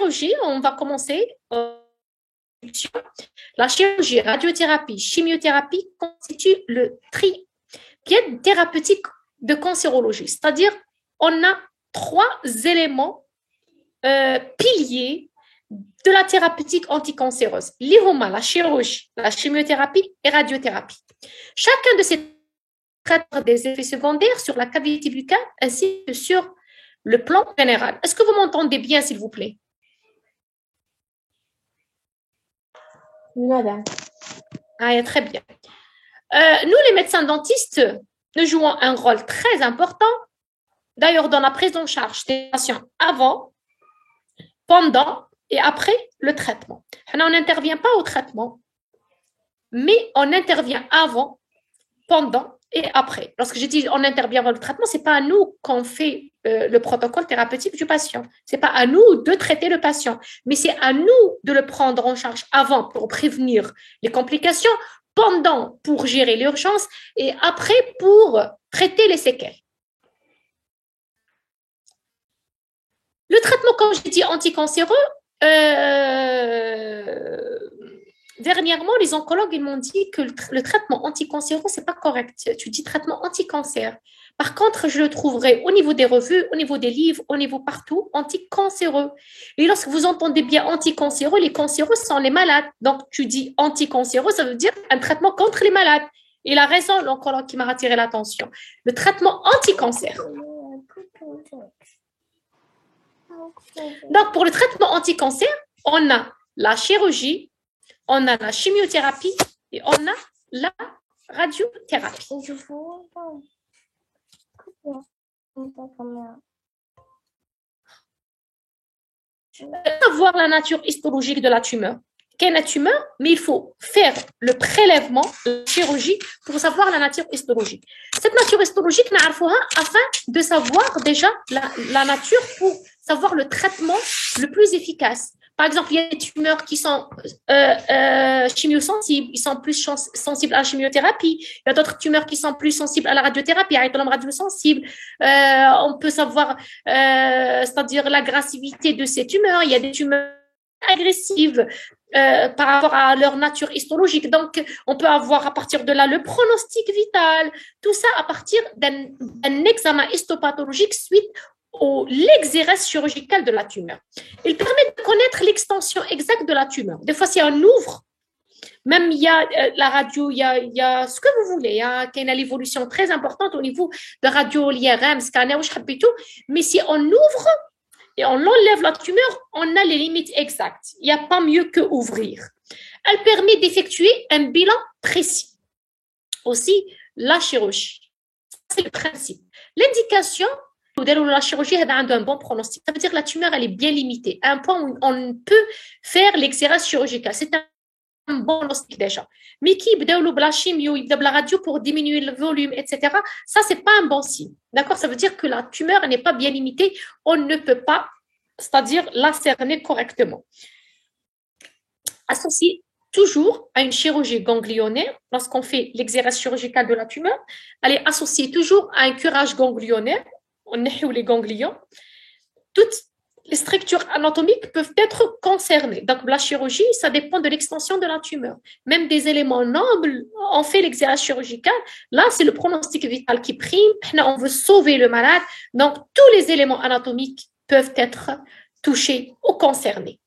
chirurgie, on va commencer. La chirurgie, radiothérapie, chimiothérapie constituent le triade thérapeutique de cancérologie. C'est-à-dire, on a 3 éléments piliers de la thérapeutique anticancéreuse. L'IROMA, la chirurgie, la chimiothérapie et radiothérapie. Chacun de ces traite des effets secondaires sur la cavité buccale ainsi que sur le plan général. Est-ce que vous m'entendez bien, s'il vous plaît? Voilà. Ah, très bien. Nous, les médecins dentistes, nous jouons un rôle très important, d'ailleurs, dans la prise en charge des patients avant, pendant et après le traitement. On n'intervient pas au traitement, mais on intervient avant, pendant et après. Lorsque j'ai dit on intervient avant le traitement, ce n'est pas à nous qu'on fait le protocole thérapeutique du patient. Ce n'est pas à nous de traiter le patient, mais c'est à nous de le prendre en charge avant pour prévenir les complications, pendant pour gérer l'urgence et après pour traiter les séquelles. Le traitement, comme j'ai dit, anticancéreux, dernièrement, les oncologues ils m'ont dit que le traitement anticancéreux, ce n'est pas correct. Tu dis traitement anticancer. Par contre, je le trouverai au niveau des revues, au niveau des livres, au niveau partout, anticancéreux. Et lorsque vous entendez bien anticancéreux, les cancéreux sont les malades. Donc, tu dis anticancéreux, ça veut dire un traitement contre les malades. Il a raison, l'oncologue qui m'a attiré l'attention. Le traitement anticancer. Donc, pour le traitement anticancer, on a la chirurgie, on a la chimiothérapie et on a la radiothérapie. Savoir la nature histologique de la tumeur. Quelle est la tumeur, mais il faut faire le prélèvement, la chirurgie, pour savoir la nature histologique. Cette nature histologique, nous avons afin de savoir déjà la nature pour savoir le traitement le plus efficace. Par exemple, il y a des tumeurs qui sont chimiosensibles, ils sont plus sensibles à la chimiothérapie. Il y a d'autres tumeurs qui sont plus sensibles à la radiothérapie, à la radiosensible. On peut savoir, c'est-à-dire l'agressivité de ces tumeurs. Il y a des tumeurs agressives par rapport à leur nature histologique. Donc, on peut avoir à partir de là le pronostic vital, tout ça à partir d'un examen histopathologique suite l'exérèse chirurgicale de la tumeur. Il permet de connaître l'extension exacte de la tumeur. Des fois, si on ouvre, même il y a la radio, il y a ce que vous voulez, il y a l'évolution très importante au niveau de radio, l'IRM, scanner, mais si on ouvre et on enlève la tumeur, on a les limites exactes. Il n'y a pas mieux que ouvrir. Elle permet d'effectuer un bilan précis. Aussi, la chirurgie. C'est le principe. L'indication la chirurgie a un bon pronostic. Ça veut dire que la tumeur elle est bien limitée, à un point où on peut faire l'exérèse chirurgicale. C'est un bon pronostic déjà. Mais qui la chimio, la radio pour diminuer le volume, etc. Ça, c'est pas un bon signe. D'accord? Ça veut dire que la tumeur n'est pas bien limitée. On ne peut pas, c'est-à-dire la cerner correctement. Associé toujours à une chirurgie ganglionnaire, lorsqu'on fait l'exérèse chirurgicale de la tumeur, elle est associée toujours à un curage ganglionnaire. On est les ganglions. Toutes les structures anatomiques peuvent être concernées. Donc, la chirurgie, ça dépend de l'extension de la tumeur. Même des éléments nobles, on fait l'exérèse chirurgicale. Là, c'est le pronostic vital qui prime. On veut sauver le malade. Donc, tous les éléments anatomiques peuvent être touchés ou concernés.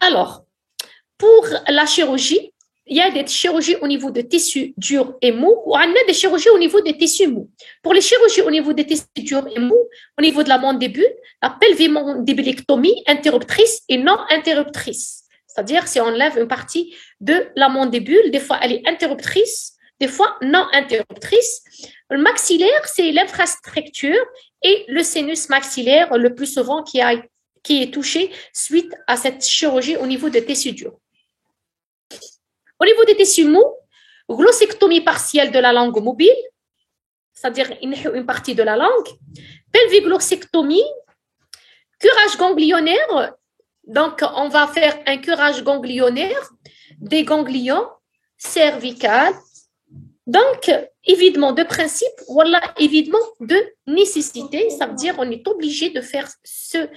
Alors, pour la chirurgie, il y a des chirurgies au niveau de tissus durs et mous ou on a des chirurgies au niveau des tissus mous. Pour les chirurgies au niveau des tissus durs et mous, au niveau de la mandibule, la pelvimondibullectomie interruptrice et non interruptrice. C'est-à-dire si on enlève une partie de la mandibule, des fois elle est interruptrice, des fois non interruptrice. Le maxillaire, c'est l'infrastructure et le sinus maxillaire le plus souvent qui est touché suite à cette chirurgie au niveau des tissus durs. Au niveau des tissus mous, glossectomie partielle de la langue mobile, c'est-à-dire une partie de la langue, pelviglossectomie, curage ganglionnaire, donc on va faire un curage ganglionnaire des ganglions cervicales, Donc, évidemment de principe, voilà, évidemment de nécessité, ça veut dire on est obligé de faire ce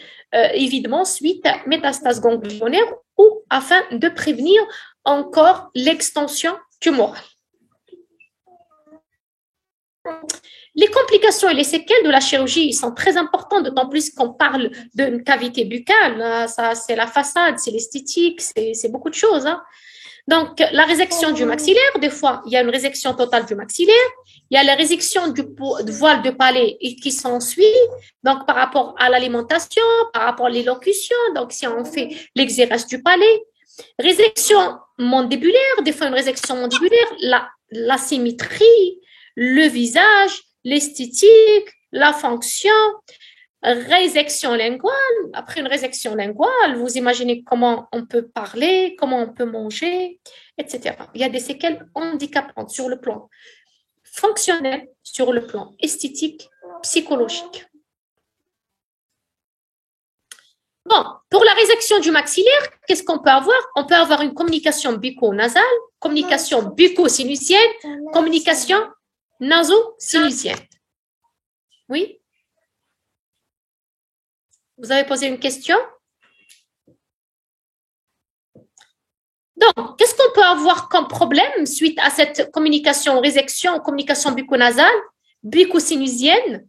évidemment suite à métastase ganglionnaire ou afin de prévenir encore l'extension tumorale. Les complications et les séquelles de la chirurgie sont très importantes, d'autant plus qu'on parle d'une cavité buccale. Ça, c'est la façade, c'est l'esthétique, c'est beaucoup de choses. Hein. Donc, la résection du maxillaire, des fois, il y a une résection totale du maxillaire, il y a la résection du voile de palais qui s'ensuit, donc par rapport à l'alimentation, par rapport à l'élocution, donc si on fait l'exérèse du palais, résection mandibulaire, des fois une résection mandibulaire, la symétrie, le visage, l'esthétique, la fonction, résection linguale. Après une résection linguale, vous imaginez comment on peut parler, comment on peut manger, etc. Il y a des séquelles handicapantes sur le plan fonctionnel, sur le plan esthétique, psychologique. Bon, pour la résection du maxillaire, qu'est-ce qu'on peut avoir? On peut avoir une communication bucco-nasale, communication bucco-sinusienne, communication naso-sinusienne. Oui? Vous avez posé une question? Donc, qu'est-ce qu'on peut avoir comme problème suite à cette communication résection, communication bucco-nasale, bucco-sinusienne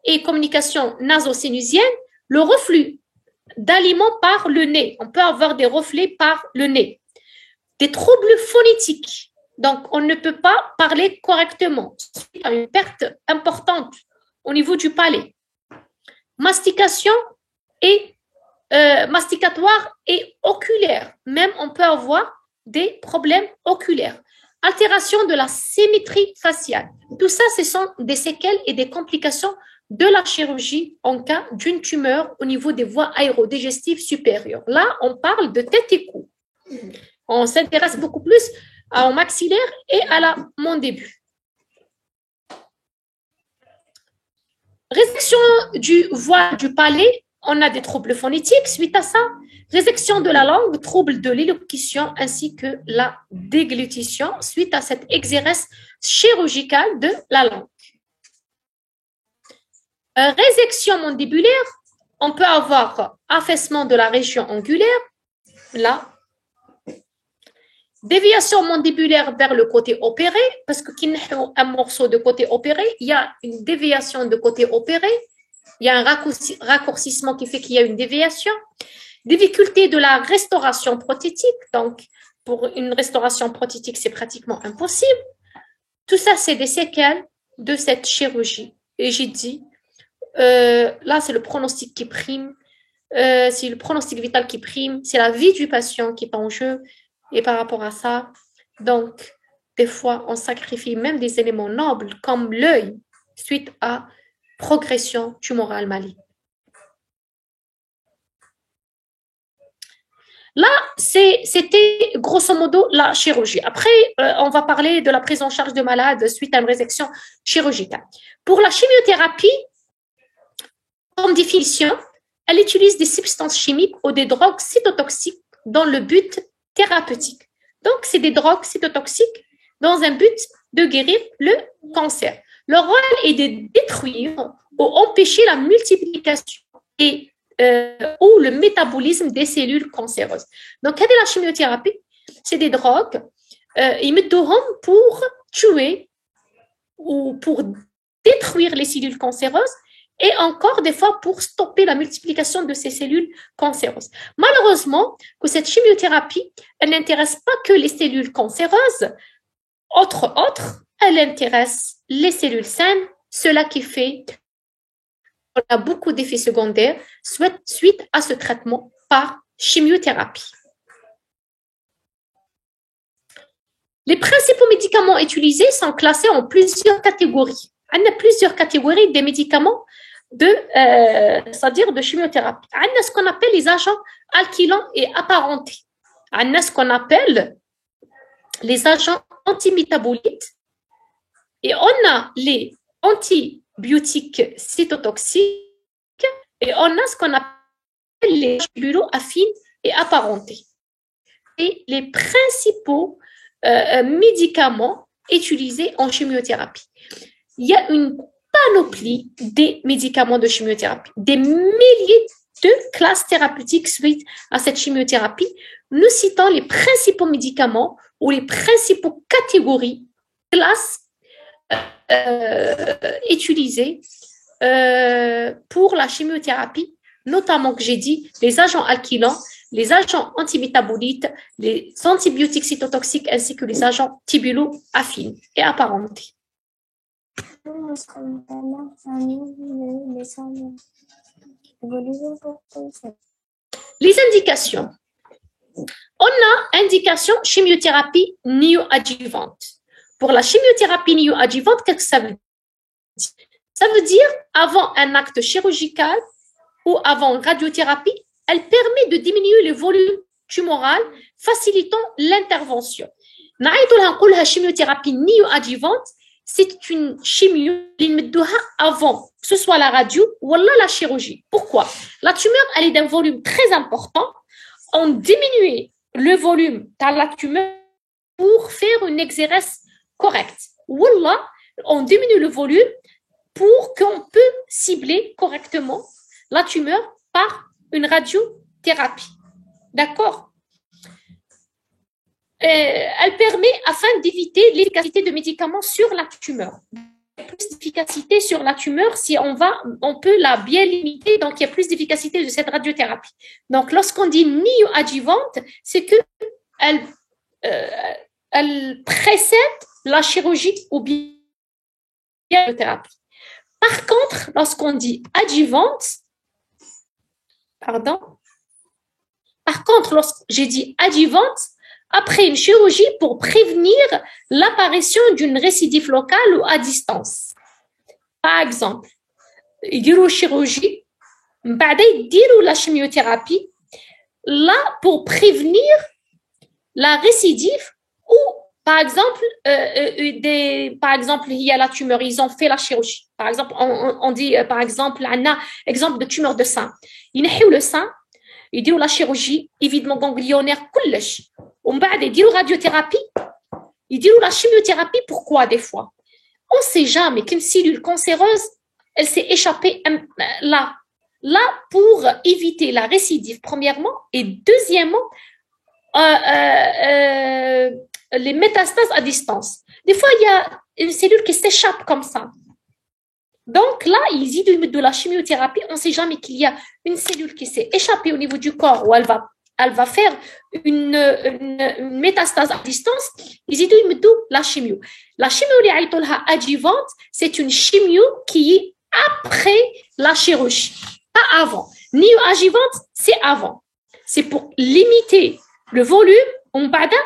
et communication naso-sinusienne? Le reflux d'aliments par le nez. On peut avoir des reflets par le nez. Des troubles phonétiques. Donc, on ne peut pas parler correctement. Il y a une perte importante au niveau du palais. Mastication et masticatoire et oculaire. Même, on peut avoir des problèmes oculaires. Altération de la symétrie faciale. Tout ça, ce sont des séquelles et des complications de la chirurgie en cas d'une tumeur au niveau des voies aérodigestives supérieures. Là, on parle de tête et cou. On s'intéresse beaucoup plus au maxillaire et à la mandibule. Résection du voile du palais, on a des troubles phonétiques suite à ça. Résection de la langue, troubles de l'élocution ainsi que la déglutition suite à cette exérèse chirurgicale de la langue. Résection mandibulaire, on peut avoir affaissement de la région angulaire, là. Déviation mandibulaire vers le côté opéré, parce que qu'il y a un morceau de côté opéré, il y a une déviation de côté opéré, il y a un raccourcissement qui fait qu'il y a une déviation. Difficulté de la restauration prothétique, donc pour une restauration prothétique, c'est pratiquement impossible. Tout ça, c'est des séquelles de cette chirurgie. Et j'ai dit, là, c'est le pronostic qui prime, c'est le pronostic vital qui prime, c'est la vie du patient qui est en jeu. Et par rapport à ça, donc, des fois, on sacrifie même des éléments nobles comme l'œil suite à progression tumorale maligne. Là, c'était grosso modo la chirurgie. Après, on va parler de la prise en charge de malades suite à une résection chirurgicale. Pour la chimiothérapie, comme définition, elle utilise des substances chimiques ou des drogues cytotoxiques dans le but thérapeutique. Donc, c'est des drogues cytotoxiques dans un but de guérir le cancer. Leur rôle est de détruire ou empêcher la multiplication et ou le métabolisme des cellules cancéreuses. Donc, la chimiothérapie, c'est des drogues immédiatement pour tuer ou pour détruire les cellules cancéreuses et encore des fois pour stopper la multiplication de ces cellules cancéreuses. Malheureusement, que cette chimiothérapie, elle n'intéresse pas que les cellules cancéreuses, autre, elle intéresse les cellules saines, cela qui fait qu'on a beaucoup d'effets secondaires suite à ce traitement par chimiothérapie. Les principaux médicaments utilisés sont classés en plusieurs catégories. Il y a plusieurs catégories des médicaments c'est-à-dire de chimiothérapie. Il y a ce qu'on appelle les agents alkylants et apparentés. Il y a ce qu'on appelle les agents antimétabolites. Et on a les antibiotiques cytotoxiques et on a ce qu'on appelle les buloaffines et apparentés. Et les principaux médicaments utilisés en chimiothérapie. Il y a une panoplie des médicaments de chimiothérapie, des milliers de classes thérapeutiques suite à cette chimiothérapie. Nous citons les principaux médicaments ou les principaux catégories, classes utilisées pour la chimiothérapie, notamment que j'ai dit les agents alkylants, les agents antimétabolites, les antibiotiques cytotoxiques ainsi que les agents tibulo-affines et apparentés. Les indications. On a indication chimiothérapie néoadjuvante. Pour la chimiothérapie néoadjuvante, qu'est-ce que ça veut dire? Ça veut dire avant un acte chirurgical ou avant une radiothérapie, elle permet de diminuer le volume tumoral, facilitant l'intervention. La chimiothérapie néoadjuvante, c'est une chimio avant, que ce soit la radio ou la chirurgie. Pourquoi? La tumeur, elle est d'un volume très important. On diminue le volume de la tumeur pour faire une exérèse correcte. Wallah, on diminue le volume pour qu'on peut cibler correctement la tumeur par une radiothérapie. D'accord? Elle permet, afin d'éviter l'efficacité de médicaments sur la tumeur. Plus d'efficacité sur la tumeur, si on peut la bien limiter, donc il y a plus d'efficacité de cette radiothérapie. Donc, lorsqu'on dit néoadjuvante, c'est que elle précède la chirurgie ou bien la thérapie. Par contre, lorsqu'on dit adjuvante, lorsque j'ai dit adjuvante, après une chirurgie pour prévenir l'apparition d'une récidive locale ou à distance. Par exemple, ils diront chirurgie, ils diront la chimiothérapie, là pour prévenir la récidive ou par exemple, il y a la tumeur, ils ont fait la chirurgie. Par exemple, on dit, par exemple, on a exemple de tumeur de sein. Ils nihou le sein, ils disent la chirurgie, évidemment ganglionnaire, كلش. On va dire radiothérapie, ils disent la chimiothérapie. Pourquoi des fois? On ne sait jamais qu'une cellule cancéreuse, elle s'est échappée là pour éviter la récidive premièrement et deuxièmement les métastases à distance. Des fois, il y a une cellule qui s'échappe comme ça. Donc là, ils disent de la chimiothérapie, on ne sait jamais qu'il y a une cellule qui s'est échappée au niveau du corps où elle va faire une métastase à distance. Ils disent de la chimio. La chimio adjuvante, c'est une chimio qui est après la chirurgie, pas avant. Néoadjuvante, c'est avant. C'est pour limiter le volume, on va dire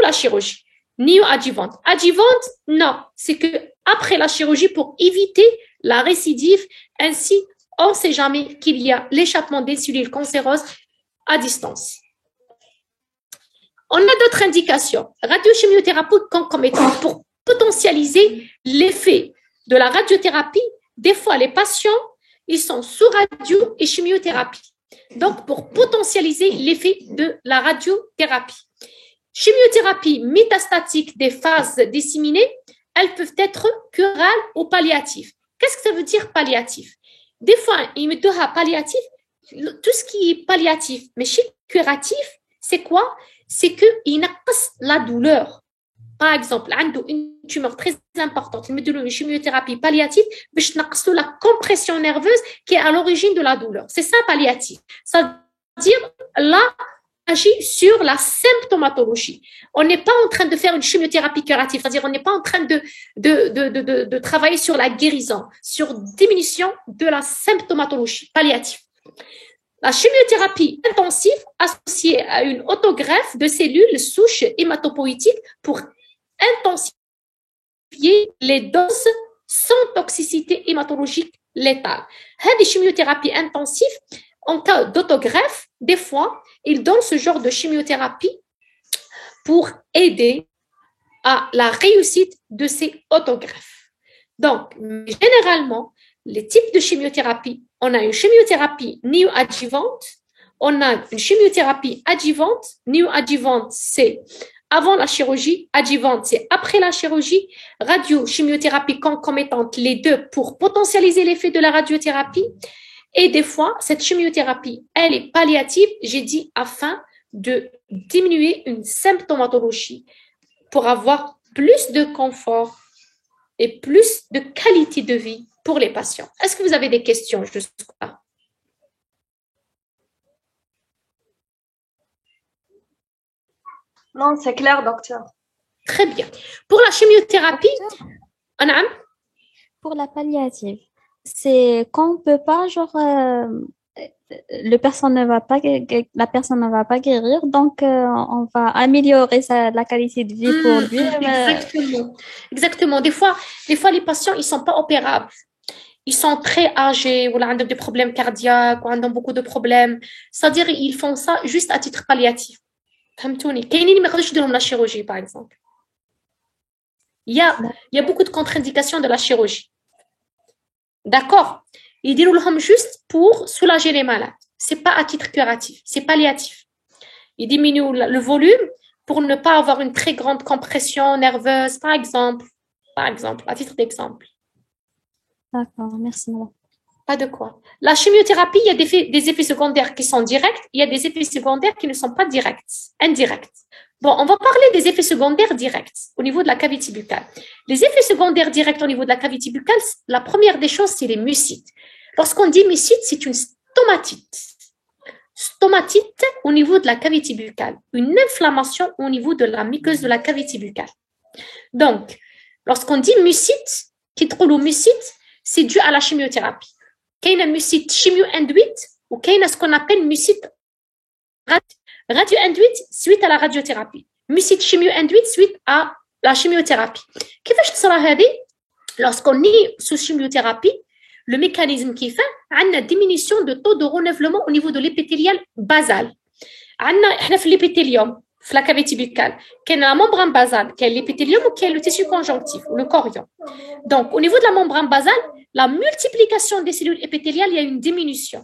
la chirurgie. Néoadjuvante. Adjuvante, non. C'est que après la chirurgie pour éviter la récidive. Ainsi, on ne sait jamais qu'il y a l'échappement des cellules cancéreuses à distance. On a d'autres indications. Radiochimiothérapie comme étant pour potentialiser l'effet de la radiothérapie. Des fois, les patients, ils sont sous radio et chimiothérapie. Donc, pour potentialiser l'effet de la radiothérapie. Chimiothérapie métastatique des phases disséminées, elles peuvent être curales ou palliatives. Qu'est-ce que ça veut dire palliatif? Des fois, il me donne palliatif, tout ce qui est palliatif, mais curatif, c'est quoi? C'est qu'il n'a pas la douleur. Par exemple, une tumeur très importante, il me donne une chimiothérapie palliative, mais je n'ai la compression nerveuse qui est à l'origine de la douleur. C'est ça palliatif. Ça veut dire là, agit sur la symptomatologie. On n'est pas en train de faire une chimiothérapie curative, c'est-à-dire on n'est pas en train de travailler sur la guérison, sur diminution de la symptomatologie palliative. La chimiothérapie intensive associée à une autogreffe de cellules souches hématopoïétiques pour intensifier les doses sans toxicité hématologique létale. Des chimiothérapies intensives, en cas d'autogreffe, des fois, ils donnent ce genre de chimiothérapie pour aider à la réussite de ces autogreffes. Donc, généralement, les types de chimiothérapie, on a une chimiothérapie néoadjuvante, on a une chimiothérapie adjuvante. Néoadjuvante, c'est avant la chirurgie, adjuvante, c'est après la chirurgie, radio, chimiothérapie concomitante, les deux pour potentialiser l'effet de la radiothérapie. Et des fois, cette chimiothérapie, elle est palliative, j'ai dit, afin de diminuer une symptomatologie pour avoir plus de confort et plus de qualité de vie pour les patients. Est-ce que vous avez des questions jusque-là? Non, c'est clair, docteur. Très bien. Pour la chimiothérapie, Docteur, pour la palliative, c'est qu'on peut pas, genre, la personne ne va pas guérir, donc on va améliorer la qualité de vie pour lui. Exactement. Exactement. Des fois, les patients, ils sont pas opérables. Ils sont très âgés ou là, ils ont des problèmes cardiaques ou ils ont beaucoup de problèmes. C'est-à-dire, ils font ça juste à titre palliatif. فهمتوني كاينين اللي ما يقدروش يديروا لا chirurgie par exemple. Il y a beaucoup de contre-indications de la chirurgie. D'accord? Ils disent لهم juste pour soulager les malades. C'est pas à titre curatif, c'est palliatif. Ils diminuent le volume pour ne pas avoir une très grande compression nerveuse, par exemple, à titre d'exemple. D'accord, merci madame. Pas de quoi. La chimiothérapie, il y a des effets secondaires qui sont directs, il y a des effets secondaires qui ne sont pas directs, indirects. Bon, on va parler des effets secondaires directs au niveau de la cavité buccale. Les effets secondaires directs au niveau de la cavité buccale, la première des choses, c'est les mucites. Lorsqu'on dit mucite, c'est une stomatite. Stomatite au niveau de la cavité buccale, une inflammation au niveau de la muqueuse de la cavité buccale. Donc, lorsqu'on dit mucite, qui trouve mucite, c'est dû à la chimiothérapie. Il y a une mucite chimio-induite ou il y a ce qu'on appelle mucite radio-induite suite à la radiothérapie. Mucite chimio-induite suite à la chimiothérapie. Lorsqu'on est sous chimiothérapie, le mécanisme qui fait, on a une diminution de taux de renouvellement au niveau de l'épithélial basal. On a l'épithélium, la cavité buccale, qui est la membrane basale, qui est l'épithélium ou qui est le tissu conjonctif, ou le chorion. Donc, au niveau de la membrane basale, la multiplication des cellules épithéliales, il y a une diminution.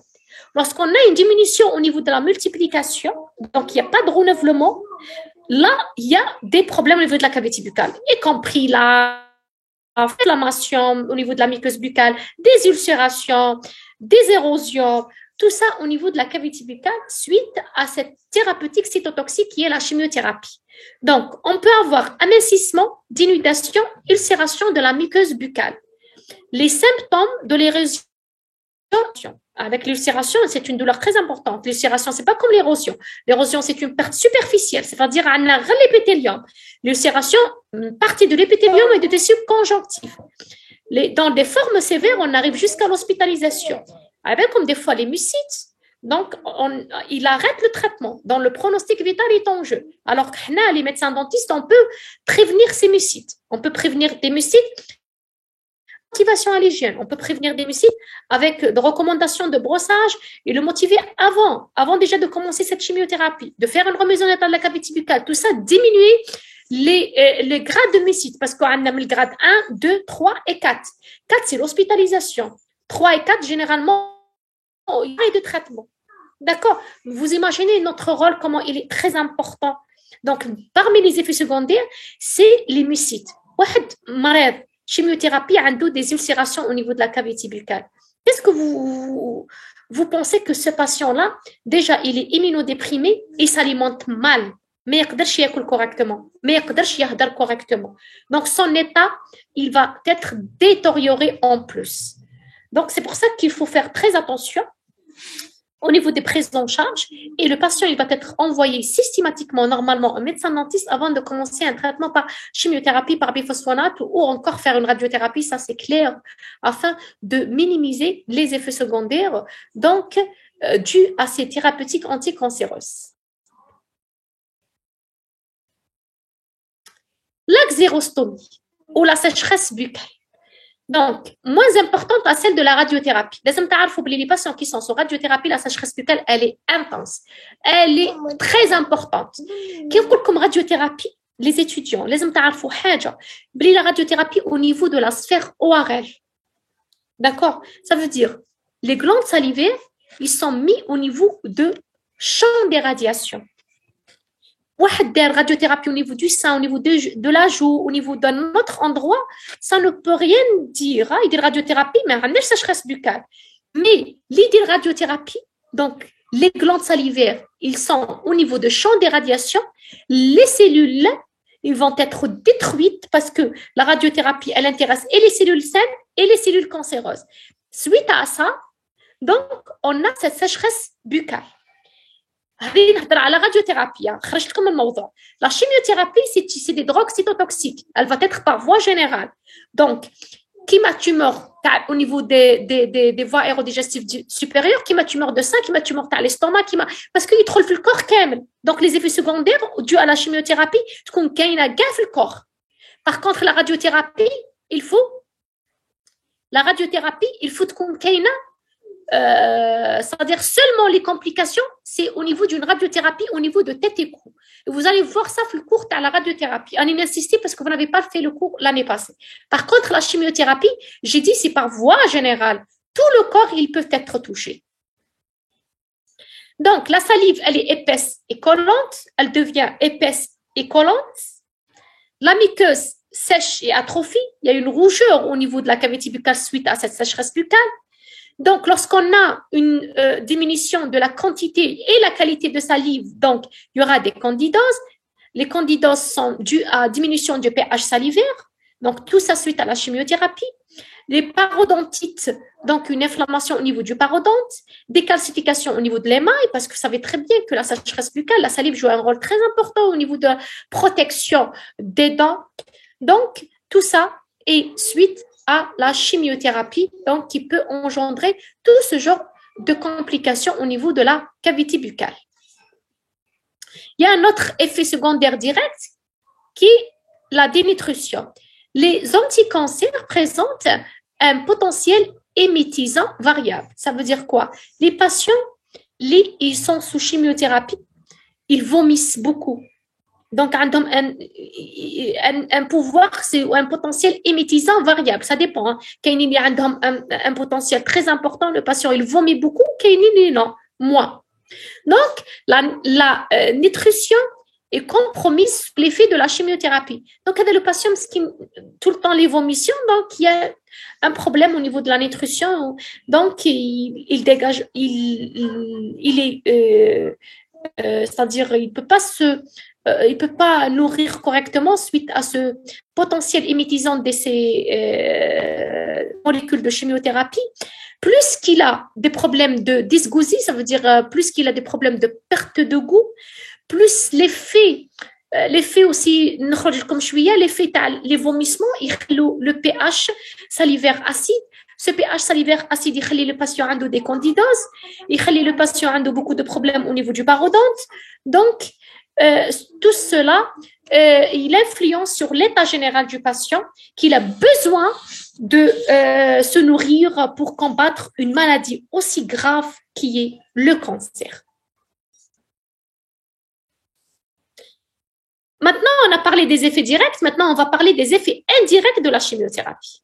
Lorsqu'on a une diminution au niveau de la multiplication, donc il n'y a pas de renouvellement, là, il y a des problèmes au niveau de la cavité buccale, y compris l'inflammation au niveau de la muqueuse buccale, des ulcérations, des érosions, tout ça au niveau de la cavité buccale suite à cette thérapeutique cytotoxique qui est la chimiothérapie. Donc, on peut avoir amincissement, dénudation, ulcération de la muqueuse buccale. Les symptômes de l'érosion, avec l'ulcération, c'est une douleur très importante. L'ulcération, c'est pas comme l'érosion. L'érosion, c'est une perte superficielle, c'est-à-dire on a l'épithélium. L'ulcération, une partie de l'épithélium et du tissu conjonctif. Dans des formes sévères, on arrive jusqu'à l'hospitalisation. Comme des fois les mucites, donc il arrête le traitement. Dans le pronostic vital est en jeu. Alors que nous, les médecins dentistes, on peut prévenir ces mucites. On peut prévenir des mucites motivation à l'hygiène. On peut prévenir des mucites avec des recommandations de brossage et le motiver avant déjà de commencer cette chimiothérapie, de faire une remise en état de la cavité buccale. Tout ça, diminuer les grades de mucites parce qu'on a le grade 1, 2, 3 et 4. 4, c'est l'hospitalisation. 3 et 4, généralement, il y a de traitement. D'accord? Vous imaginez notre rôle, comment il est très important. Donc, parmi les effets secondaires, c'est les mucites. واحد مريض chimiothérapie a des ulcérations au niveau de la cavité buccale. Qu'est-ce que vous pensez que ce patient-là, déjà, il est immunodéprimé, il s'alimente mal, mais il ne peut pas ياكل correctement, mais il ne peut pas يهضر correctement. Donc, son état, il va être détérioré en plus. Donc, c'est pour ça qu'il faut faire très attention au niveau des prises en charge et le patient, il va être envoyé systématiquement, normalement, au médecin dentiste avant de commencer un traitement par chimiothérapie, par biphosphonate ou encore faire une radiothérapie, ça c'est clair, afin de minimiser les effets secondaires, donc, dus à ces thérapeutiques anticancéreuses. L'axérostomie ou la sécheresse buccale. Donc, moins importante à celle de la radiothérapie. Les patients qui sont sur radiothérapie, la sécheresse buccale, elle est intense. Elle est très importante. Comme radiothérapie, les étudiants, la radiothérapie au niveau de la sphère ORL. D'accord? Ça veut dire, les glandes salivaires, ils sont mis au niveau de champ des radiations. واحد دار radiothérapie au niveau du sein, au niveau de la joue, au niveau d'un autre endroit, ça ne peut rien dire. Il dit radiothérapie, mais on a sécheresse buccale. Mais l'idée de radiothérapie, donc les glandes salivaires, ils sont au niveau de champ des radiations. Les cellules, ils vont être détruites parce que la radiothérapie, elle intéresse et les cellules saines et les cellules cancéreuses. Suite à ça, donc, on a cette sécheresse buccale. La radiothérapie, la chimiothérapie, c'est des drogues cytotoxiques. Elle va être par voie générale. Donc, qui m'a tumeur au niveau des voies aérodigestives supérieures, qui m'a tumeur de sein, qui m'a tumeur à l'estomac, parce qu'il trouve le corps كامل. Donc, les effets secondaires dus à la chimiothérapie, تكون كاينة كاع في الcorps. Par contre, la radiothérapie, il faut تكون كاينة. C'est-à-dire seulement les complications, c'est au niveau d'une radiothérapie, au niveau de tête et cou. Et vous allez voir ça le cours à la radiothérapie. On insiste parce que vous n'avez pas fait le cours l'année passée. Par contre, la chimiothérapie, j'ai dit c'est par voie générale. Tout le corps, ils peuvent être touchés. Donc, la salive, elle est épaisse et collante. Elle devient épaisse et collante. La muqueuse sèche et atrophie. Il y a une rougeur au niveau de la cavité buccale suite à cette sécheresse buccale. Donc, lorsqu'on a une diminution de la quantité et la qualité de salive, donc il y aura des candidoses. Les candidoses sont dues à diminution du pH salivaire. Donc, tout ça suite à la chimiothérapie. Les parodontites, donc une inflammation au niveau du parodonte. Des calcifications au niveau de l'émail, parce que vous savez très bien que la sécheresse buccale, la salive joue un rôle très important au niveau de la protection des dents. Donc, tout ça est suite à la chimiothérapie, donc qui peut engendrer tout ce genre de complications au niveau de la cavité buccale. Il y a un autre effet secondaire direct qui est la dénutrition. Les anticancers présentent un potentiel émétisant variable. Ça veut dire quoi? Les patients, ils sont sous chimiothérapie, ils vomissent beaucoup. Donc, un pouvoir, c'est un potentiel émétisant variable. Ça dépend. Hein. Quand il y a un potentiel très important, le patient, il vomit beaucoup. Quand il non, moins. Donc, la nutrition est compromise sous l'effet de la chimiothérapie. Donc, le patient qui tout le temps les vomissions, donc il y a un problème au niveau de la nutrition. Donc, il dégage, il est, c'est-à-dire, il peut pas nourrir correctement suite à ce potentiel émétisant de ces molécules de chimiothérapie. Plus qu'il a des problèmes de dysgousie, ça veut dire plus qu'il a des problèmes de perte de goût, plus l'effet aussi, l'effet les vomissements, le pH salivaire acide. Ce pH salivaire acide, il fait le patient a des candidoses, il fait le patient a beaucoup de problèmes au niveau du parodonte. Donc, tout cela, il influence sur l'état général du patient, qu'il a besoin de se nourrir pour combattre une maladie aussi grave qui est le cancer. Maintenant, on a parlé des effets directs. Maintenant, on va parler des effets indirects de la chimiothérapie.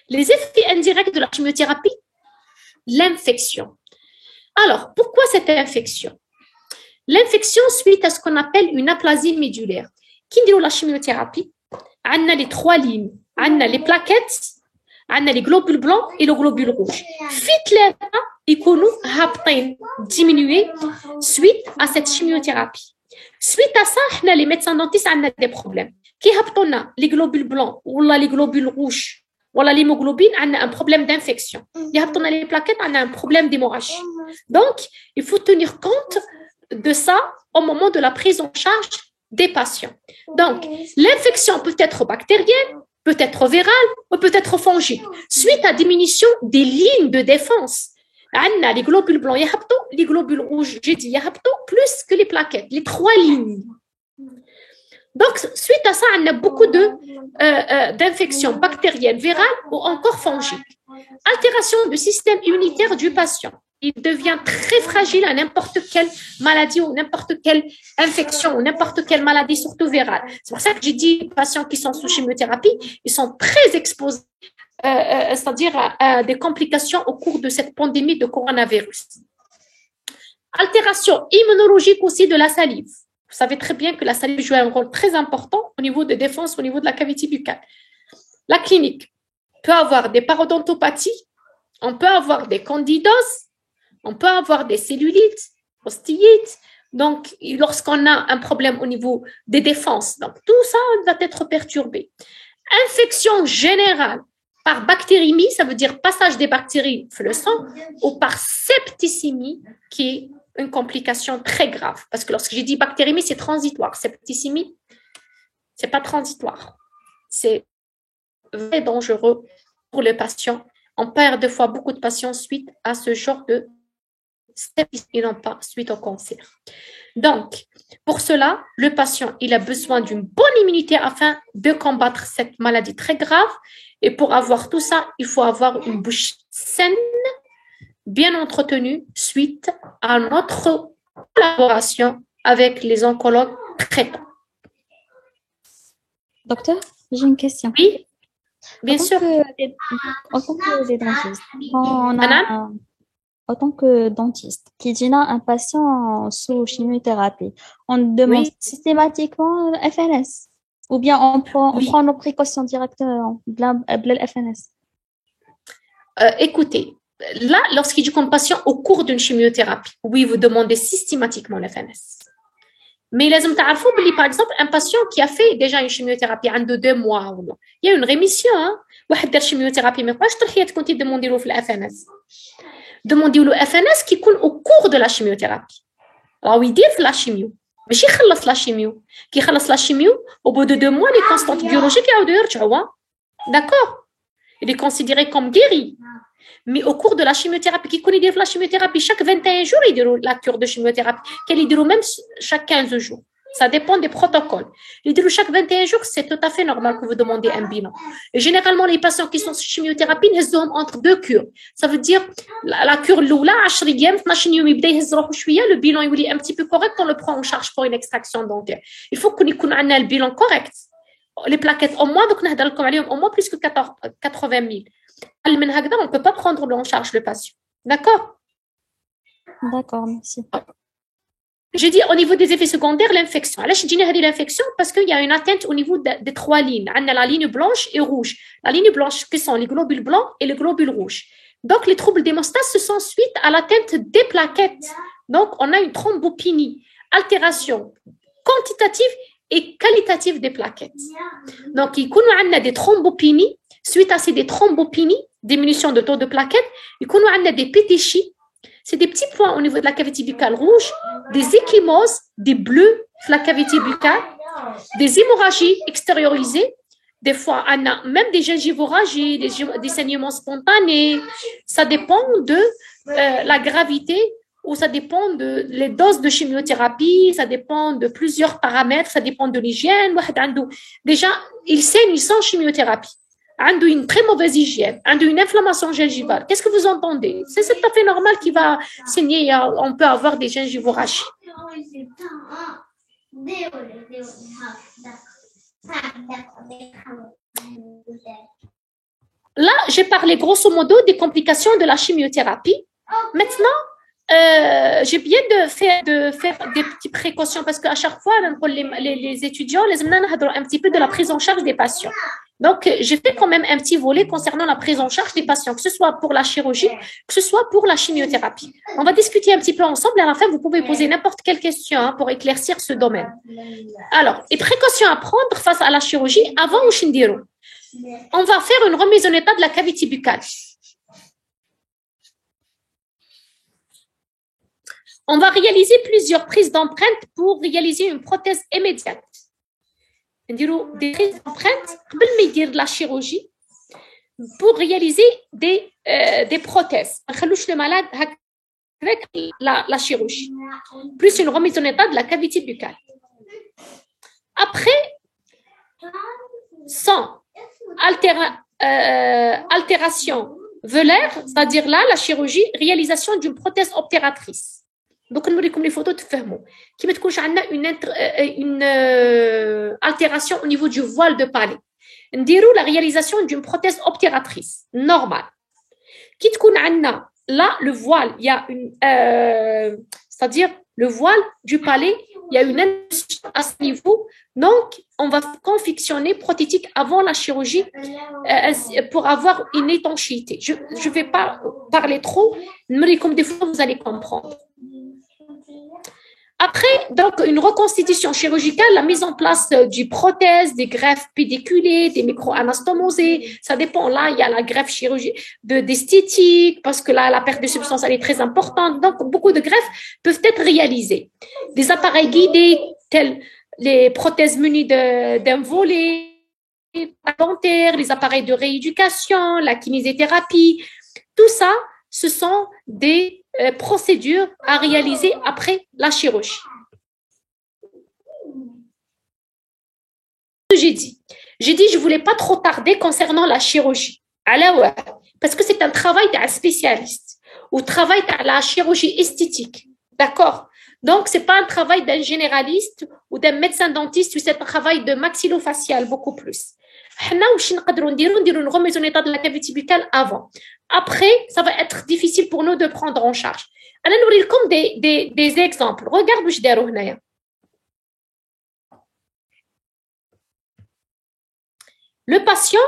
Les effets indirects de la chimiothérapie, l'infection. Alors, pourquoi cette infection? L'infection suite à ce qu'on appelle une aplasie médulaire. Qui dit la chimiothérapie? On a les trois lignes. On a les plaquettes, on a les globules blancs et le globule rouge. Fit les diminuer suite à cette chimiothérapie. Suite à ça, les médecins dentistes ont des problèmes. Qui ont les globules blancs ou les globules rouges ou l'hémoglobine, on a un problème d'infection. Qui ont les plaquettes, on a un problème d'hémorragie. Donc, il faut tenir compte de ça au moment de la prise en charge des patients. Donc, l'infection peut être bactérienne, peut être virale ou peut être fongique. Suite à diminution des lignes de défense, on a les globules blancs, les globules rouges, j'ai dit, plus que les plaquettes, les trois lignes. Donc, suite à ça, on a beaucoup d'infections bactériennes, virales ou encore fongiques. Altération du système immunitaire du patient. Il devient très fragile à n'importe quelle maladie ou n'importe quelle infection ou n'importe quelle maladie, surtout virale. C'est pour ça que j'ai dit les patients qui sont sous chimiothérapie, ils sont très exposés, c'est-à-dire à des complications au cours de cette pandémie de coronavirus. Altération immunologique aussi de la salive. Vous savez très bien que la salive joue un rôle très important au niveau de défense, au niveau de la cavité buccale. La clinique peut avoir des parodontopathies, on peut avoir des candidoses, on peut avoir des cellulites, osteites. Donc, lorsqu'on a un problème au niveau des défenses, donc tout ça va être perturbé. Infection générale par bactériémie, ça veut dire passage des bactéries dans le sang, ou par septicémie, qui est une complication très grave. Parce que lorsque j'ai dit bactériémie, c'est transitoire. Septicémie, c'est pas transitoire. C'est très dangereux pour le patient. On perd deux fois beaucoup de patients suite à ce genre de et non pas suite au cancer. Donc, pour cela, le patient, il a besoin d'une bonne immunité afin de combattre cette maladie très grave. Et pour avoir tout ça, il faut avoir une bouche saine, bien entretenue, suite à notre collaboration avec les oncologues traitants. Docteur, j'ai une question. Oui, bien sûr. En tant que des dentistes, quand on a, en tant que dentiste, qui dit un patient sous chimiothérapie, on demande systématiquement FNS ou bien on prend nos précautions directement de la FNS. Écoutez, là, lorsqu'il dit comme patient au cours d'une chimiothérapie, oui, vous demandez systématiquement la FNS. Mais les hommes, par exemple, un patient qui a fait déjà une chimiothérapie en 2 mois, il y a une rémission, hein. واحد دار chimiothérapie, mais واش تروحي تكونتي demandez-le في la FNS. Demandez-le FNS qui coule au cours de la chimiothérapie. Alors, il dit la chimio. Mais si خلص la chimio, qui خلص la chimio, au bout de 2 mois, les constantes biologiques يعاودوا يرجعوا. D'accord? Il est considéré comme guéri. Mais au cours de la chimiothérapie, qui connaît la chimiothérapie, chaque 21 jours, il dit la cure de chimiothérapie. Qu'elle dit même chaque 15 jours. Ça dépend des protocoles. Il dit chaque 21 jours, c'est tout à fait normal que vous demandez un bilan. Et généralement, les patients qui sont sous chimiothérapie, ils ont entre 2 cures. Ça veut dire la cure l'oula, 10 أيام, 12 يوم يبدا يهز روحه شويه, le bilan est un petit peu correct, on le prend en charge pour une extraction dentaire. Il faut qu'on ait un bilan correct. Les plaquettes au moins, donc نهضر لكم عليهم au moins plus que 80 000. On ne peut pas prendre en charge le patient. D'accord? D'accord, merci. J'ai dit au niveau des effets secondaires, l'infection. Alors, je dis l'infection parce qu'il y a une atteinte au niveau des 3 lignes. On a la ligne blanche et rouge. La ligne blanche, qui sont les globules blancs et les globules rouges. Donc, les troubles d'hémostase, ce sont suite à l'atteinte des plaquettes. Donc, on a une thrombopénie, altération quantitative et qualitative des plaquettes. Donc, il y a des thrombopénies. Suite à ces thrombopénies, diminution de taux de plaquettes, il y a des pétéchies. C'est des petits points au niveau de la cavité buccale rouge, des ecchymoses, des bleus de la cavité buccale, des hémorragies extériorisées. Des fois, on a même des gingivorragies, des saignements spontanés. Ça dépend de la gravité ou ça dépend de les doses de chimiothérapie, ça dépend de plusieurs paramètres, ça dépend de l'hygiène. Déjà, il saigne sans chimiothérapie. عنده une très mauvaise hygiène, عنده une inflammation gingivale. Qu'est-ce que vous entendez? C'est tout à fait normal qu'il va saigner. On peut avoir des gingivorragies. Là, j'ai parlé grosso modo des complications de la chimiothérapie. Maintenant, j'ai bien de faire des petites précautions parce qu'à chaque fois, les étudiants, les un petit peu de la prise en charge des patients. Donc, j'ai fait quand même un petit volet concernant la prise en charge des patients, que ce soit pour la chirurgie, que ce soit pour la chimiothérapie. On va discuter un petit peu ensemble et à la fin, vous pouvez poser n'importe quelle question pour éclaircir ce domaine. Alors, les précautions à prendre face à la chirurgie avant ou shindiro. On va faire une remise en état de la cavité buccale. On va réaliser plusieurs prises d'empreintes pour réaliser une prothèse immédiate. Des prises d'empreintes avant de la chirurgie pour réaliser des prothèses. Le malade avec la chirurgie. Plus une remise en état de la cavité buccale. Après, sans altération velaire, c'est-à-dire là, la chirurgie, réalisation d'une prothèse obturatrice. Donc, nous avons les photos de fermo. Qui met une altération au niveau du voile de palais. Nous avons la réalisation d'une prothèse obturatrice normale. Qui là, le voile, il y a une, c'est-à-dire le voile du palais Il y a une industrie à ce niveau. Donc, on va confectionner prothétique avant la chirurgie pour avoir une étanchéité. Je ne vais pas parler trop, mais comme des fois, vous allez comprendre. Après, donc, une reconstitution chirurgicale, la mise en place du prothèse, des greffes pédiculées, des micro-anastomosées, ça dépend. Là, il y a la greffe d'esthétique, parce que là, la perte de substance, elle est très importante. Donc, beaucoup de greffes peuvent être réalisées. Des appareils guidés, tels les prothèses munies d'un volet dentaire, les appareils de rééducation, la kinésithérapie, tout ça, ce sont des procédures à réaliser après la chirurgie. J'ai dit, je ne voulais pas trop tarder concernant la chirurgie. Parce que c'est un travail d'un spécialiste ou travail de la chirurgie esthétique. D'accord? Donc, ce n'est pas un travail d'un généraliste ou d'un médecin dentiste, c'est un travail de maxillofacial beaucoup plus. Nous une remise en état de la cavité buccale avant. Après, ça va être difficile pour nous de prendre en charge. Alors, nous comme des exemples. Regarde où je dis. Le patient,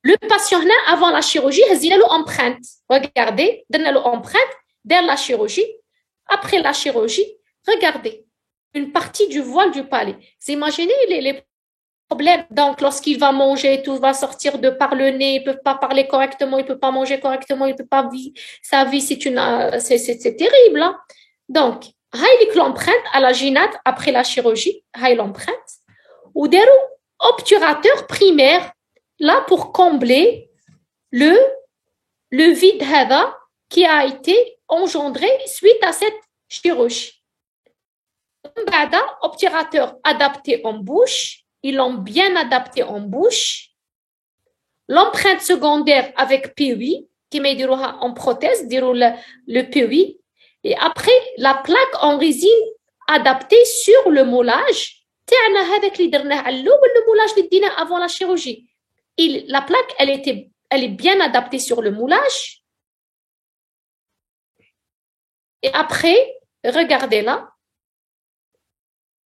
le patient avant la chirurgie, il a l'empreinte. Regardez, il a l'empreinte derrière la chirurgie. Après la chirurgie, regardez une partie du voile du palais. Vous imaginez les problèmes. Donc, lorsqu'il va manger, tout va sortir de par le nez, il ne peut pas parler correctement, il ne peut pas manger correctement, il ne peut pas vivre sa vie, c'est terrible. Hein? Donc, l'empreinte à la gynate après la chirurgie, l'empreinte, ou des obturateur primaire, là pour combler le vide qui a été engendré suite à cette chirurgie. Obturateur adapté en bouche, ils l'ont bien adapté en bouche. L'empreinte secondaire avec PUI, qui met en prothèse, le PUI. Et après, la plaque en résine adaptée sur le moulage. Le moulage avant la chirurgie. La plaque, elle est bien adaptée sur le moulage. Et après, regardez là,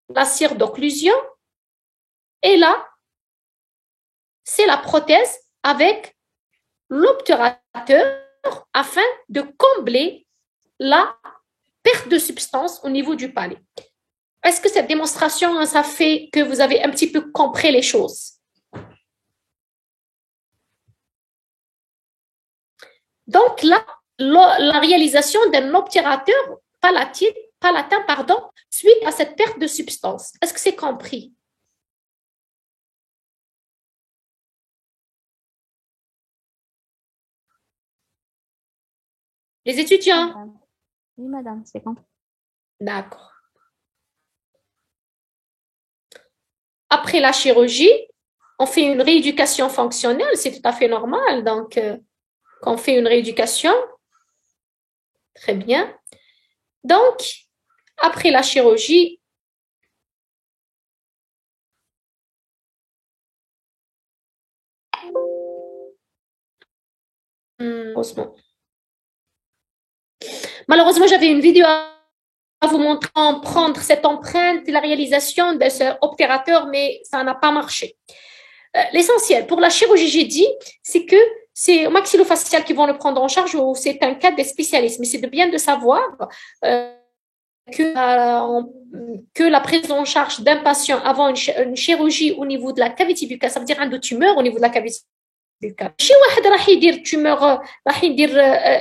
la cire d'occlusion. Et là, c'est la prothèse avec l'obturateur afin de combler la perte de substance au niveau du palais. Est-ce que cette démonstration, ça fait que vous avez un petit peu compris les choses? Donc là, la réalisation d'un obturateur palatin, suite à cette perte de substance. Est-ce que c'est compris? Les étudiants? Oui, madame, c'est compris. D'accord. Après la chirurgie, on fait une rééducation fonctionnelle, c'est tout à fait normal. Donc, on fait une rééducation, très bien. Donc, après la chirurgie, malheureusement, j'avais une vidéo à vous montrant prendre cette empreinte, la réalisation de ce obturateur, mais ça n'a pas marché. L'essentiel pour la chirurgie, j'ai dit, c'est que c'est maxillofacial qui vont le prendre en charge ou c'est un cas des spécialistes. Mais c'est bien de savoir que la prise en charge d'un patient avant une chirurgie au niveau de la cavité buccale, ça veut dire un tumeur au niveau de la cavité buccale. Si واحد راح يدير tumeur, راح يدير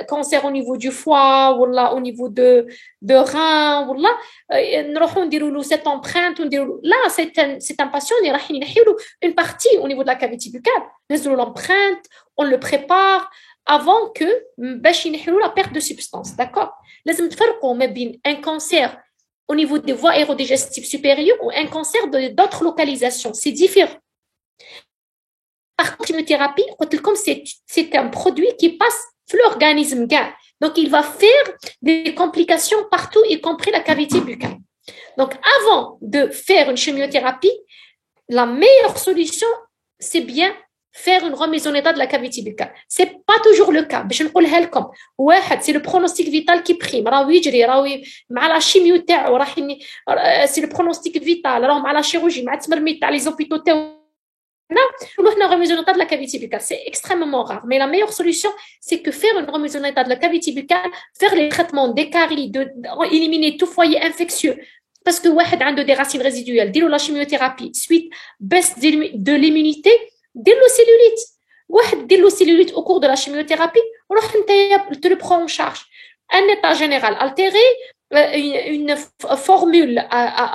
cancer au niveau du foie ou au niveau de rein ou là, نروحوا نديروا له cette empreinte là c'est un patient اللي راح ينحيوا له une partie au niveau de la cavité buccale. نزلوا l'empreinte, on le prépare avant que باش ينحيوا la perte de substance, d'accord? لازم تفرقوا ما بين un cancer au niveau des voies aérodigestives supérieures ou un cancer d'autres localisations. C'est différent. Par contre, la chimiothérapie, c'est un produit qui passe dans l'organisme. Donc, il va faire des complications partout, y compris la cavité buccale. Donc, avant de faire une chimiothérapie, la meilleure solution, c'est bien faire une remise en état de la cavité buccale. C'est pas toujours le cas. باش نقولها لكم واحد c'est le pronostic vital qui prime راهو يجري راهو مع لا شيميو تاعو راح c'est le pronostic vital راهو مع لا chirurgie مع التمرميد تاع لي زوبيتو تاعو une remise en état de la cavité buccale. C'est extrêmement rare. Mais la meilleure solution, c'est que faire une remise en état de la cavité buccale, faire les traitements des caries, éliminer tout foyer infectieux. Parce que واحد عنده des racines résiduelles, ديروا la chimiothérapie, suite baisse de l'immunité, ديروا cellulite. واحد ديروا cellulite au cours de la chimiothérapie, وروح انت te le prends en charge. Un état général altéré, une formule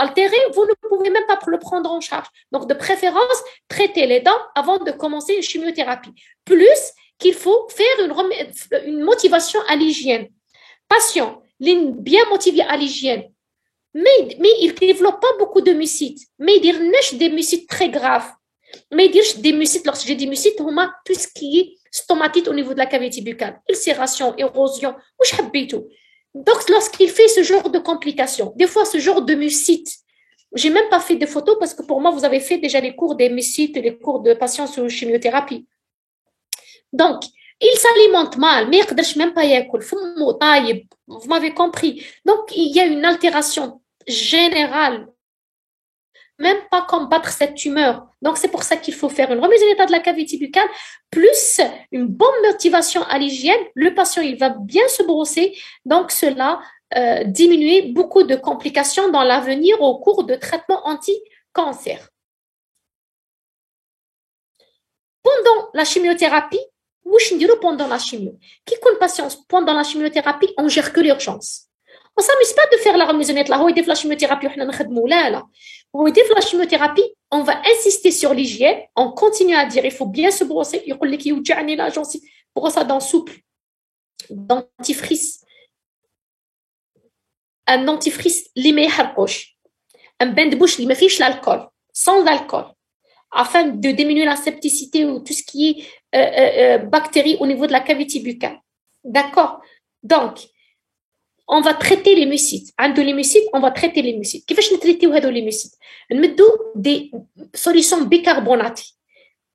altérée, vous ne pouvez même pas le prendre en charge. Donc, de préférence, traitez les dents avant de commencer une chimiothérapie. Plus qu'il faut faire une motivation à l'hygiène. Patient, bien motivé à l'hygiène, mais il ne développe pas beaucoup de mucites. Mais il dit des mucites très graves. Mais il dit des mucites, lorsque j'ai des mucites, tout ce qui est stomatite au niveau de la cavité buccale, ulcération, érosion, ou je tout. Donc, lorsqu'il fait ce genre de complications, des fois ce genre de mucites, j'ai même pas fait de photos parce que pour moi, vous avez fait déjà les cours des mucites et les cours de patients sur chimiothérapie. Donc, il s'alimente mal, mais il ne même pas y vous m'avez compris. Donc, il y a une altération générale, même pas combattre cette tumeur. Donc, c'est pour ça qu'il faut faire une remise en état de la cavité buccale, plus une bonne motivation à l'hygiène. Le patient, il va bien se brosser. Donc, cela diminue beaucoup de complications dans l'avenir au cours de traitements anti-cancer. Pendant la chimiothérapie, pendant la chimio, qui compte patience pendant la chimiothérapie, on gère que l'urgence. On ne s'amuse pas de faire la remise en état. Là, la chimiothérapie, la chimiothérapie, on va insister sur l'hygiène, on continue à dire il faut bien se brosser. Il faut que la gencive, brosse à dents souple, dentifrice, un dentifrice limé un bain de bouche limé fiche l'alcool, sans alcool, afin de diminuer la septicité ou tout ce qui est bactéries au niveau de la cavité buccale. D'accord? Donc, on va traiter les mucites. عندو les mucites, on va traiter les mucites. كيفاش نتريتيو هذو les mucites؟ نمدو des solutions bicarbonatées.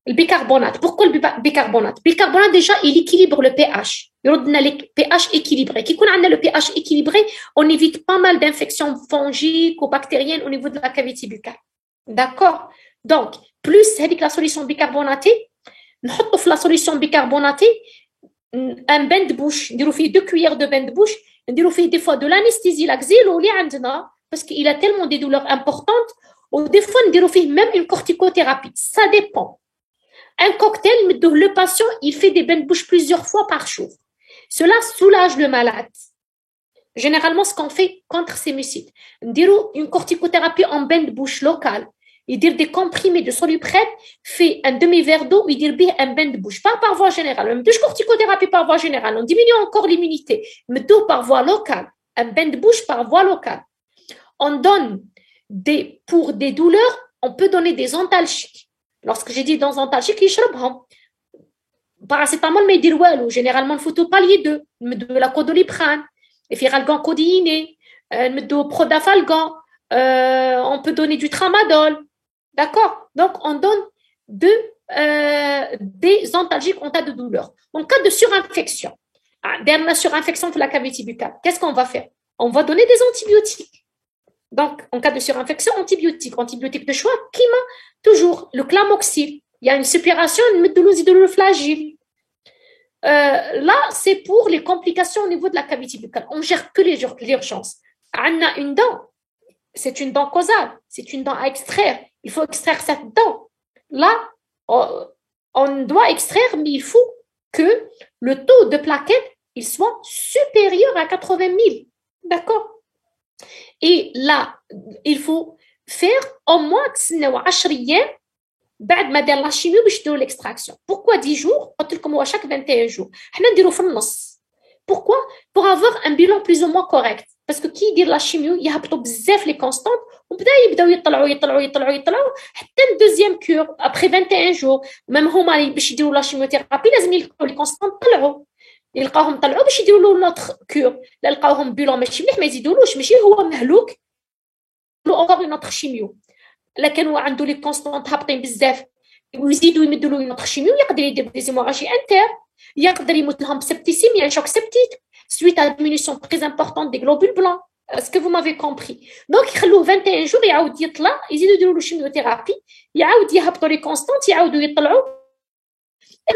Le bicarbonate. Pourquoi le bicarbonate? Le bicarbonate, déjà, il équilibre le pH. Il y a le pH équilibré. Quand on a le pH équilibré, on évite pas mal d'infections fongiques ou bactériennes au niveau de la cavité buccale. D'accord? Donc, plus avec la solution bicarbonatée, نحطوا la solution bicarbonatée un bain de bouche. نديروا فيه 2 cuillères de bain de bouche. نديروا فيه des fois de l'anesthésie laxilo اللي عندنا parce qu'il a tellement des douleurs importantes. Ou des fois نديروا فيه même une corticothérapie. Ça dépend. Un cocktail, le patient, il fait des bains de bouche plusieurs fois par jour. Cela soulage le malade. Généralement, ce qu'on fait contre ces mucites, نديروا une corticothérapie en bain de bouche local. Il dit des comprimés de soluprène, fait un demi-verre d'eau, il dit un bain de bouche, pas par voie générale. Même de corticothérapie par voie générale, on diminue encore l'immunité. Mais tout par voie locale, un bain de bouche par voie locale. On donne pour des douleurs, on peut donner des antalgiques. Lorsque j'ai dit dans antalgiques, ils يشربهم. Paracétamol, mais dire ouais, généralement, il faut tout palier de la codoliprane, efiralgan codéiné, de prodafalgan, on peut donner du tramadol. D'accord? Donc, on donne des antalgiques en cas de douleur. En cas de surinfection, dernière surinfection de la cavité buccale, qu'est-ce qu'on va faire? On va donner des antibiotiques. Donc, en cas de surinfection, antibiotiques de choix, qui m'a toujours le clamoxyl. Il y a une suppuration, de flagile. Là, c'est pour les complications au niveau de la cavité buccale. On ne gère que l'urgence. On a une dent. C'est une dent causale. C'est une dent à extraire. Il faut extraire cette dent. Là, on doit extraire, mais il faut que le taux de plaquettes il soit supérieur à 80 000. D'accord? Et là, il faut faire au moins 10 أيام بعد ما دار لا شيميو باش نديرو l'extraction. Pourquoi 10 jours? قلت لكم هو chaque 21 jours. حنا نديرو في النص. Pourquoi? Pour avoir un bilan plus ou moins correct. Parce que qui يدير لا شيميو يهبطوا بزاف لي كونستانت وبدا يبداو يطلعوا حتى الدوزيام كور après 21 jours. même هما باش يديروا لا شيميوثيرابي لازم يلقاو لي كونستانت يلقاوهم طلعوا باش يديروا له نوتر كور. لا لقاوهم بيلون ماشي مليح ما يزيدولوش ماشي هو مهلوك له اونكور نوتر شيميو. لا كانوا عنده لي كونستانت هابطين بزاف ويزيدوا يمدوا له نوتر شيميو يقدر يدير دي زيموراجي انتر يقدر يموت لهم بسبتيسيميا شوك سبتيك suite à la diminution très importante des globules blancs. Est-ce que vous m'avez compris? Donc يخلوه 21 jours يعاود يطلع يزيدوا يديروا له شيميوثيرابي يعاود يهبطوا لي كونستانت يعاودوا يطلعوا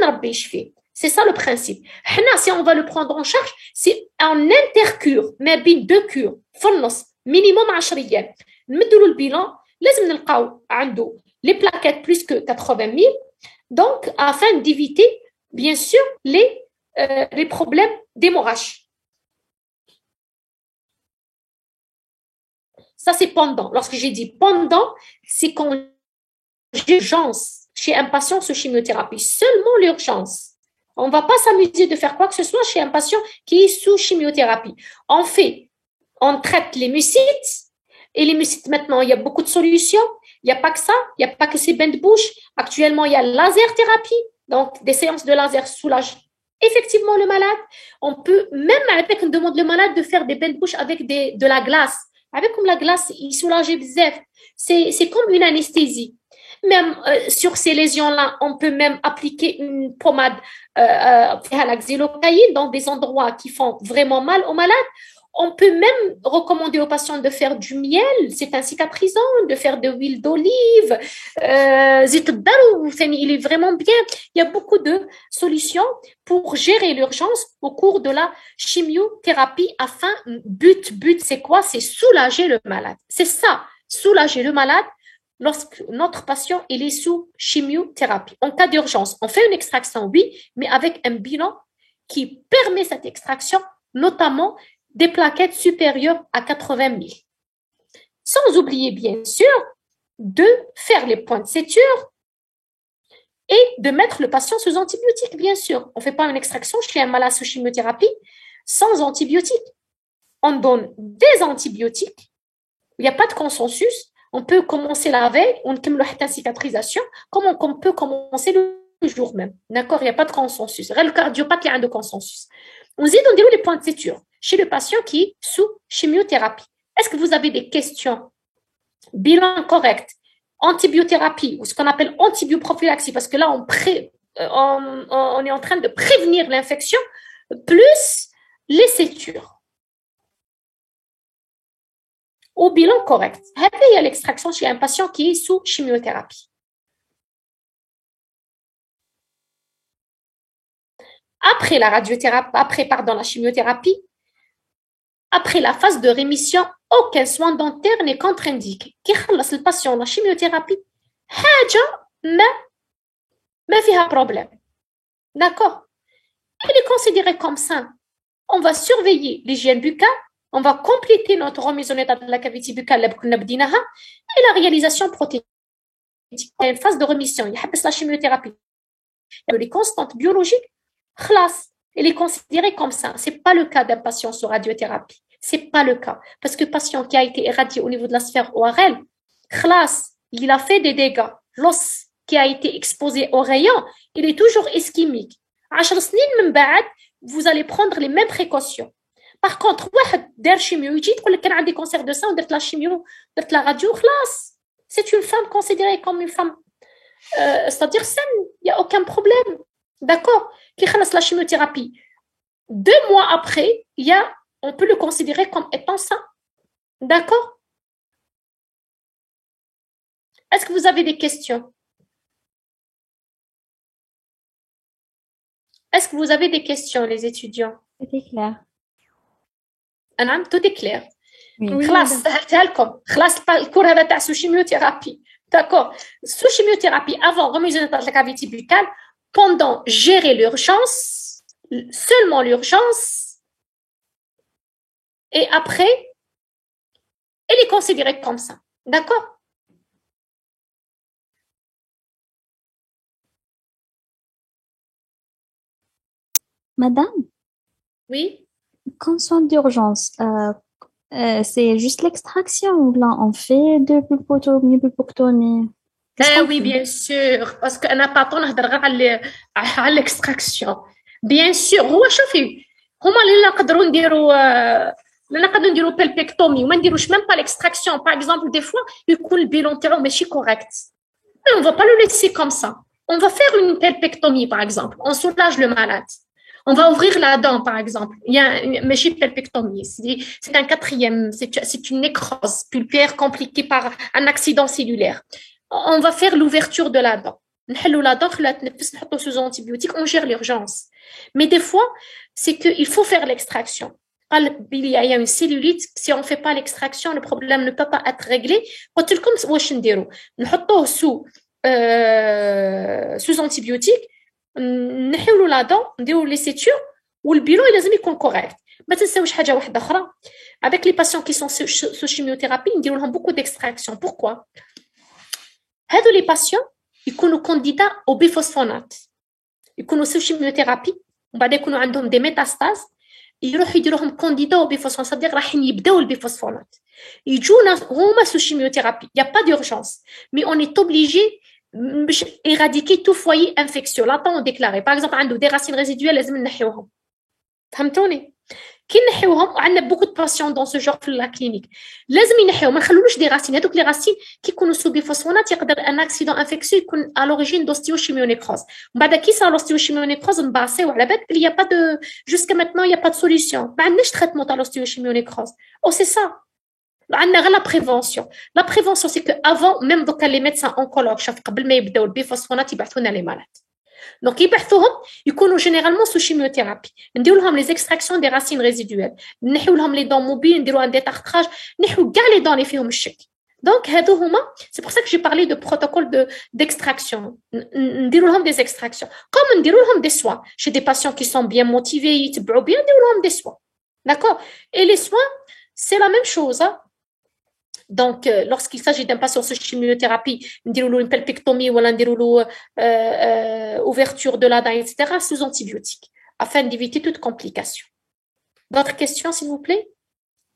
ربي يشفيه. C'est ça le principe. حنا si on va le prendre en charge c'est un intercure ما بين deux cures في النص minimum 10 ايام نمدوا له البيلان لازم نلقاو عنده les plaquettes plus que 80 000 donc afin d'éviter bien sûr les problèmes d'hémorragie. Ça, c'est pendant. Lorsque j'ai dit pendant, c'est quand j'ai urgence chez un patient sous chimiothérapie. Seulement l'urgence. On ne va pas s'amuser de faire quoi que ce soit chez un patient qui est sous chimiothérapie. On traite les mucites. Et les mucites, maintenant, il y a beaucoup de solutions. Il n'y a pas que ça. Il n'y a pas que ces bains de bouche. Actuellement, il y a la laser thérapie. Donc, des séances de laser soulagent effectivement le malade. On peut, même avec, on demande le malade de faire des bains de bouche avec de la glace. Avec comme la glace, il soulage bzef. C'est comme une anesthésie. Même sur ces lésions-là, on peut même appliquer une pommade à la xylocaïne dans des endroits qui font vraiment mal au malade. On peut même recommander aux patients de faire du miel, c'est un cicatrisant, de faire de l'huile d'olive, il est vraiment bien. Il y a beaucoup de solutions pour gérer l'urgence au cours de la chimiothérapie afin, but, c'est quoi? C'est soulager le malade. C'est ça, soulager le malade lorsque notre patient il est sous chimiothérapie. En cas d'urgence, on fait une extraction, oui, mais avec un bilan qui permet cette extraction, notamment des plaquettes supérieures à 80 000. Sans oublier, bien sûr, de faire les points de suture et de mettre le patient sous antibiotiques, bien sûr. On ne fait pas une extraction chez un malade sous chimiothérapie sans antibiotiques. On donne des antibiotiques. Il n'y a pas de consensus. On peut commencer la veille, on peut la cicatrisation, comme on peut commencer le jour même. D'accord? Il n'y a pas de consensus. Le cardiopathe, il y a un de consensus. On dit les points de suture chez le patient qui est sous chimiothérapie. Est-ce que vous avez des questions? Bilan correct, antibiothérapie ou ce qu'on appelle antibioprophylaxie, parce que là, on est en train de prévenir l'infection, plus les sutures. Au bilan correct. Il y a l'extraction chez un patient qui est sous chimiothérapie. Après la radiothérapie, la chimiothérapie, après la phase de rémission, aucun soin dentaire n'est contre-indiqué. Qui خلص le patient la chimiothérapie, حاجة ما فيها problème. D'accord? Il est considéré comme ça. On va surveiller l'hygiène buccale, on va compléter notre remise en état de la cavité buccale et la réalisation prothétique. Une phase de rémission, il y a la chimiothérapie. Les constantes biologiques, il est considéré comme ça. Ce n'est pas le cas d'un patient sous radiothérapie. Ce n'est pas le cas. Parce que le patient qui a été irradié au niveau de la sphère ORL, il a fait des dégâts. L'os qui a été exposé aux rayons, il est toujours ischémique. 10 سنين من بعد, vous allez prendre les mêmes précautions. Par contre, واحد دار chimio يجي تقول لك كان عندي cancer de sein ودرت la chimio, درت la radio, خلاص. C'est une femme considérée comme une femme, c'est-à-dire saine, il n'y a aucun problème. D'accord? Qui خلص la chimiothérapie. 2 mois après, on peut le considérer comme étant sain. D'accord? Est-ce que vous avez des questions? Est-ce que vous avez des questions, les étudiants? Tout est clair. Tout est clair. Oui. خلاص سهلتها لكم. خلاص الكور هذا تاع sous chimiothérapie. D'accord? Sous chimiothérapie, avant remise en état de la cavité buccale, pendant gérer l'urgence, seulement l'urgence, et après, elle est considérée comme ça. D'accord? Madame, Oui? quand soin d'urgence, c'est juste l'extraction ou là on fait de pulpotomie? Oui, bien sûr. Parce qu'on n'a pas le temps de نهضر على l'extraction. Bien sûr. هو شوفي هما اللي نقدروا نديروا بالبيكتومي وما نديروش même pas l'extraction. Par exemple, des fois, يكون البيلون تاعو ماشي correct. Mais on va pas le laisser comme ça. On va faire une pelpectomie, par exemple. On soulage le malade. On va ouvrir la dent, par exemple. Il y a une pelpectomie. C'est un quatrième, c'est une nécrose pulpaire compliquée par un accident cellulaire. On va faire l'ouverture de la dent. نحلوا la dent, نحطوا sous antibiotiques, on gère l'urgence. Mais des fois, c'est qu'il faut faire l'extraction. Il y a une cellulite, si on ne fait pas l'extraction, le problème ne peut pas être réglé. قلت لكم واش نديروا نحطوه sous antibiotiques, نحيولوا la dent, نديروا les sétures والبيلون لازم يكون correct. ما تنساوش حاجه واحده اخرى. Avec les patients qui sont sous chimiothérapie, نديروا لهم beaucoup d'extraction. Pourquoi? هادو les patients يكونوا candidats au biphosphonate. يكونوا sous chimiothérapie وبعد يكونوا عندهم des métastases, يروحوا يديروهم كانديدا وبيفوسفونات. صدق رايحين يبداو البيفوسفونات يجونا هما سو شيميوثيرابي. يا با دورجونس مي اون اي اوبليجي باش ايراديكي تو فوايي انفيكسيون. لا طون ديكلاري باغ اكزومبل عنده دي راسين ريزيدوال لازم نحيوهم. فهمتوني؟ كي نحيوهم وعندنا بوكو دو باسيون دون سو جور في لا كلينيك لازم ينحيوهم. ما نخلولوش دي راسين. هذوك لي راسين كي يكونوا سو بيفوسفونات يقدر ان اكسيدون انفيكسيو يكون ا لوريجين دوستيوشيميونيكروز. من بعد كي صار لوستيوشيميونيكروز نباسيو على بالك il y a pas de jusqu'à maintenant il y a pas de solution. ما عندناش تريتمون تاع لوستيوشيميونيكروز. او سي سا عندنا غير لا بريفونسيون. لا بريفونسيون سي كو افون ميم دوكا لي ميدسان اونكولوج شوف قبل ما يبداو البيفوسفونات يبعثونا لي مالاد. Donc, يبحثوهم يكونوا généralement sous chimiothérapie. نديرو لهم les extractions des racines résiduelles. نحيو لهم les dents mobiles, نديرو un détartrage, نحيو كاع les dents اللي فيهم الشك. Donc, هادو هما, c'est pour ça que j'ai parlé de protocole d'extraction. نديرو لهم des extractions. Comme نديرو لهم des soins. Chez des patients qui sont bien motivés, يتبعوا bien, نديرو لهم des soins. D'accord? Et les soins, c'est la même chose, hein? Donc, lorsqu'il s'agit d'un patient sous chimiothérapie, une pelpectomie ou ouverture de la dent, etc., sous antibiotiques, afin d'éviter toute complication. D'autres questions, s'il vous plaît?